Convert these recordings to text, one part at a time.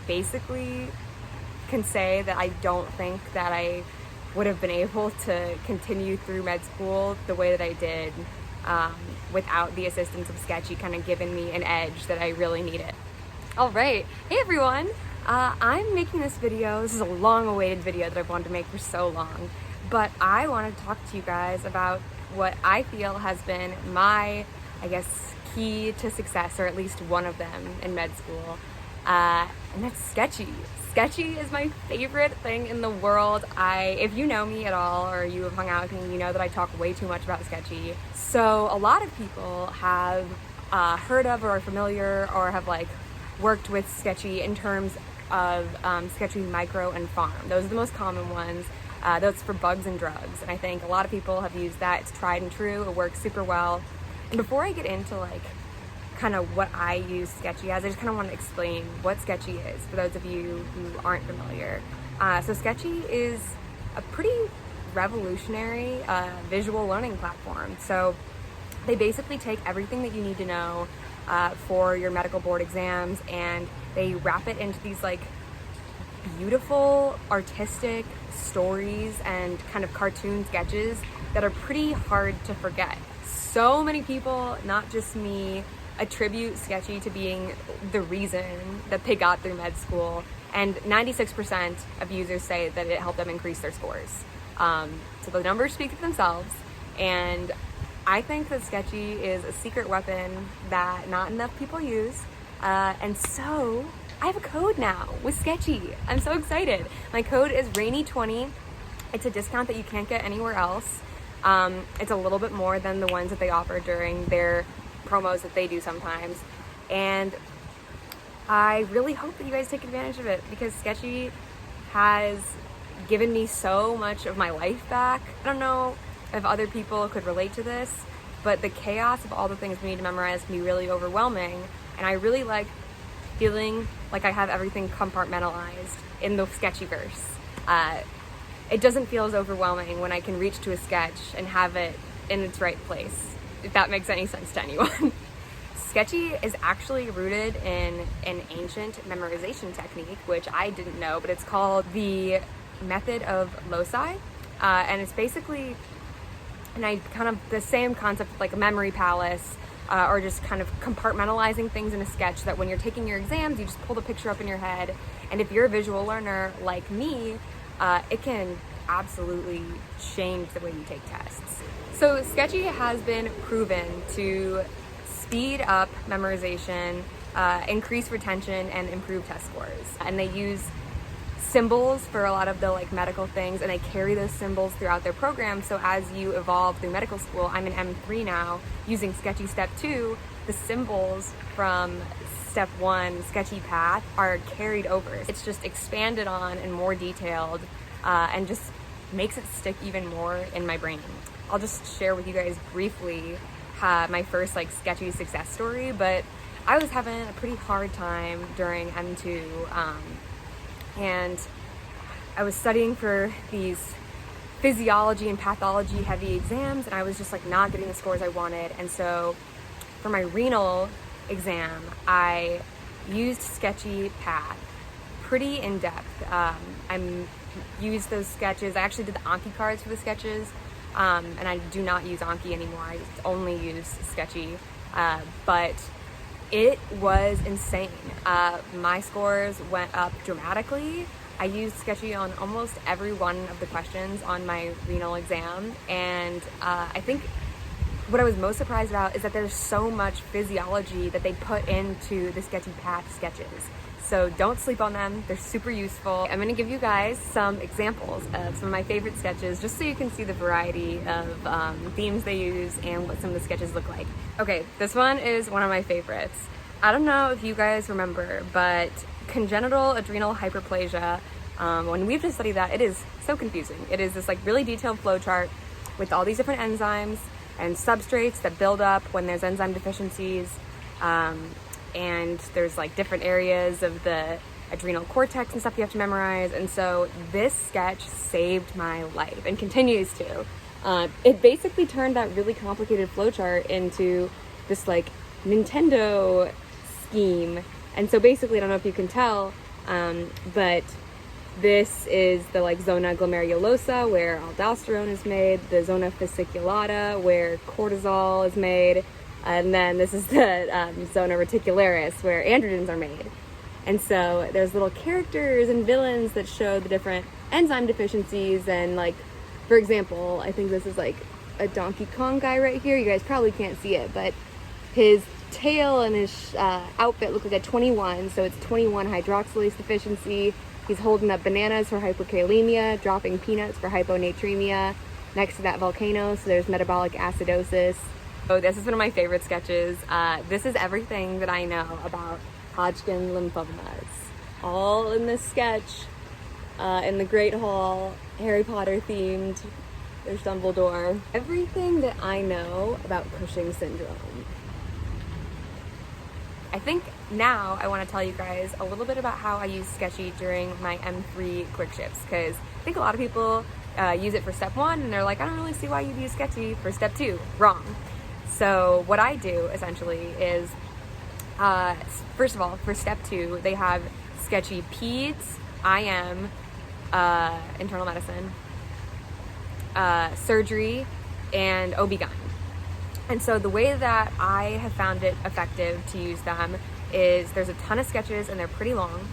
basically can say that I don't think that I would have been able to continue through med school the way that I did without the assistance of Sketchy kind of giving me an edge that I really needed. All right, hey everyone, I'm making this video. This is a long-awaited video that I've wanted to make for so long, but I want to talk to you guys about what I feel has been my, I guess, key to success, or at least one of them in med school, and that's Sketchy. Sketchy is my favorite thing in the world. If you know me at all, or you have hung out with me, you know that I talk way too much about Sketchy. So a lot of people have heard of or are familiar or have worked with Sketchy in terms of Sketchy Micro and Farm. Those are the most common ones. Those for bugs and drugs. And I think a lot of people have used that. It's tried and true. It works super well. And before I get into kind of what I use Sketchy as, I just kind of want to explain what Sketchy is for those of you who aren't familiar. So Sketchy is a pretty revolutionary visual learning platform. So they basically take everything that you need to know for your medical board exams, and they wrap it into these beautiful artistic stories and kind of cartoon sketches that are pretty hard to forget. So many people, not just me, attribute Sketchy to being the reason that they got through med school, and 96% of users say that it helped them increase their scores. So the numbers speak for themselves, and I think that Sketchy is a secret weapon that not enough people use, and so I have a code now with Sketchy. I'm so excited. My code is Rainy20. It's a discount that you can't get anywhere else. It's a little bit more than the ones that they offer during their promos that they do sometimes, and I really hope that you guys take advantage of it, because Sketchy has given me so much of my life back. I don't know if other people could relate to this, but the chaos of all the things we need to memorize can be really overwhelming, and I really like feeling like I have everything compartmentalized in the Sketchyverse. It doesn't feel as overwhelming when I can reach to a sketch and have it in its right place, if that makes any sense to anyone. Sketchy is actually rooted in an ancient memorization technique, which I didn't know, but it's called the method of loci, and it's basically the same concept like a memory palace, or just kind of compartmentalizing things in a sketch, that when you're taking your exams, you just pull the picture up in your head, and if you're a visual learner like me, it can absolutely change the way you take tests. So Sketchy has been proven to speed up memorization, increase retention, and improve test scores. And they use symbols for a lot of the medical things, and they carry those symbols throughout their program. So as you evolve through medical school, I'm in M3 now, using Sketchy Step 2, the symbols from Step 1, Sketchy Path, are carried over. It's just expanded on and more detailed, and just makes it stick even more in my brain. I'll just share with you guys briefly my first Sketchy success story, but I was having a pretty hard time during M2, and I was studying for these physiology and pathology heavy exams, and I was just not getting the scores I wanted. And so for my renal exam, I used Sketchy Path pretty in depth. I used those sketches. I actually did the Anki cards for the sketches, and I do not use Anki anymore. I just only use Sketchy, but it was insane. My scores went up dramatically. I used Sketchy on almost every one of the questions on my renal exam, and I think what I was most surprised about is that there's so much physiology that they put into the Sketchy Path sketches. So don't sleep on them, they're super useful. I'm gonna give you guys some examples of some of my favorite sketches, just so you can see the variety of themes they use and what some of the sketches look like. Okay, this one is one of my favorites. I don't know if you guys remember, but congenital adrenal hyperplasia, when we have to study that, it is so confusing. It is this really detailed flow chart with all these different enzymes and substrates that build up when there's enzyme deficiencies, and there's different areas of the adrenal cortex and stuff you have to memorize. And so this sketch saved my life and continues to. It basically turned that really complicated flowchart into this Nintendo scheme. And so basically, I don't know if you can tell, But this is the like zona glomerulosa where aldosterone is made, the zona fasciculata where cortisol is made, and then this is the zona reticularis where androgens are made. And so there's little characters and villains that show the different enzyme deficiencies. And like, for example, I think this is like a Donkey Kong guy right here. You guys probably can't see it, but his tail and his outfit look like a 21, so it's 21 hydroxylase deficiency. He's holding up bananas for hyperkalemia, dropping peanuts for hyponatremia. Next to that volcano, so there's metabolic acidosis. Oh, this is one of my favorite sketches. This is everything that I know about Hodgkin lymphomas. All in this sketch, in the Great Hall, Harry Potter themed. There's Dumbledore. Everything that I know about Cushing's syndrome. I think now I want to tell you guys a little bit about how I use Sketchy during my M3 clerkships, because I think a lot of people use it for step 1 and they're like, I don't really see why you'd use Sketchy for step 2. Wrong. So what I do essentially is, first of all, for step 2, they have Sketchy Peds, IM, internal medicine, surgery, and OB-GYN. And so the way that I have found it effective to use them is there's a ton of sketches and they're pretty long.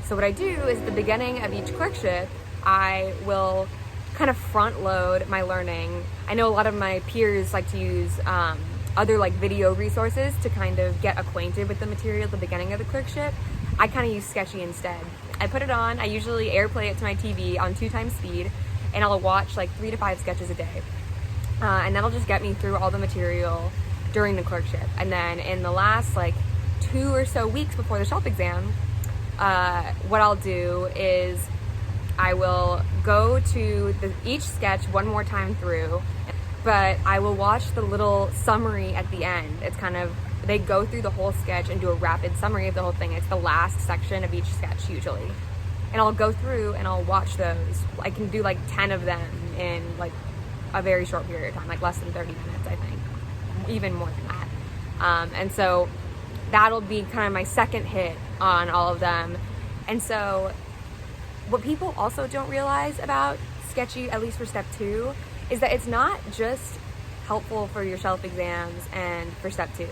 So what I do is at the beginning of each clerkship, I will kind of front load my learning. I know a lot of my peers like to use other like video resources to kind of get acquainted with the material at the beginning of the clerkship. I kind of use Sketchy instead. I put it on, I usually airplay it to my TV on 2x speed, and I'll watch like 3 to 5 sketches a day. And that'll just get me through all the material during the clerkship. And then in the last like 2 or so weeks before the shelf exam, what I'll do is I will go to each sketch one more time through, but I will watch the little summary at the end. It's kind of, they go through the whole sketch and do a rapid summary of the whole thing. It's the last section of each sketch usually. And I'll go through and I'll watch those. I can do like 10 of them in like a very short period of time, like less than 30 minutes, I think, even more than that. And so that'll be kind of my second hit on all of them. And so what people also don't realize about Sketchy, at least for step 2, is that it's not just helpful for your shelf exams and for step 2.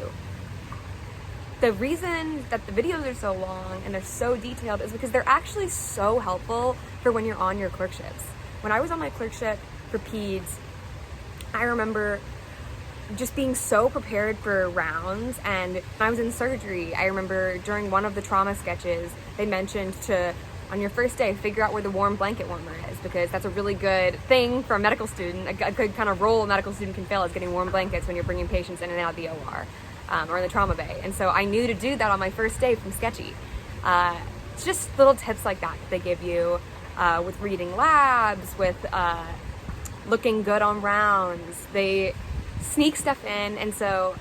The reason that the videos are so long and they're so detailed is because they're actually so helpful for when you're on your clerkships. When I was on my clerkship for peds, I remember just being so prepared for rounds. And when I was in surgery, I remember during one of the trauma sketches, they mentioned to, on your first day, figure out where the warm blanket warmer is, because that's a really good thing for a medical student. A good kind of role a medical student can fill is getting warm blankets when you're bringing patients in and out of the OR or in the trauma bay. And so I knew to do that on my first day from Sketchy. It's just little tips like that they give you with reading labs, with looking good on rounds. They sneak stuff in, and so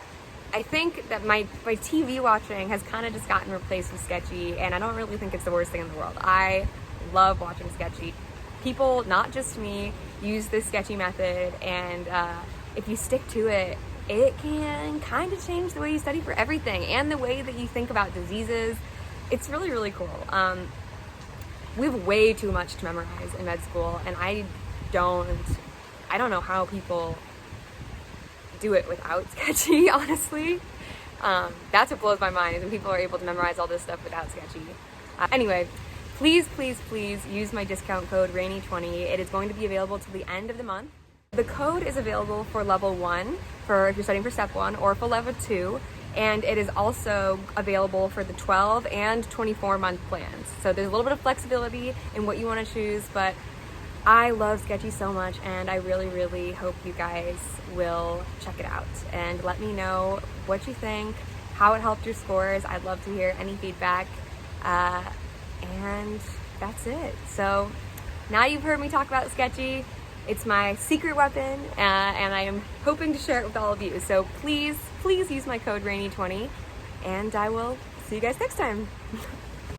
I think that my TV watching has kind of just gotten replaced with Sketchy, and I don't really think it's the worst thing in the world. I love watching Sketchy. People, not just me, use this Sketchy method, and if you stick to it, it can kind of change the way you study for everything and the way that you think about diseases. It's really, really cool. We have way too much to memorize in med school, and I don't know how people do it without Sketchy, honestly. That's what blows my mind, is when people are able to memorize all this stuff without Sketchy. Anyway, please, please, please use my discount code RAINY20. It is going to be available till the end of the month. The code is available for level 1, for if you're studying for step 1, or for level 2, and it is also available for the 12 and 24 month plans. So there's a little bit of flexibility in what you want to choose, but I love Sketchy so much, and I really, really hope you guys will check it out and let me know what you think, how it helped your scores. I'd love to hear any feedback, and that's it. So now you've heard me talk about Sketchy. It's my secret weapon, and I am hoping to share it with all of you. So please, please use my code RAINY20, and I will see you guys next time.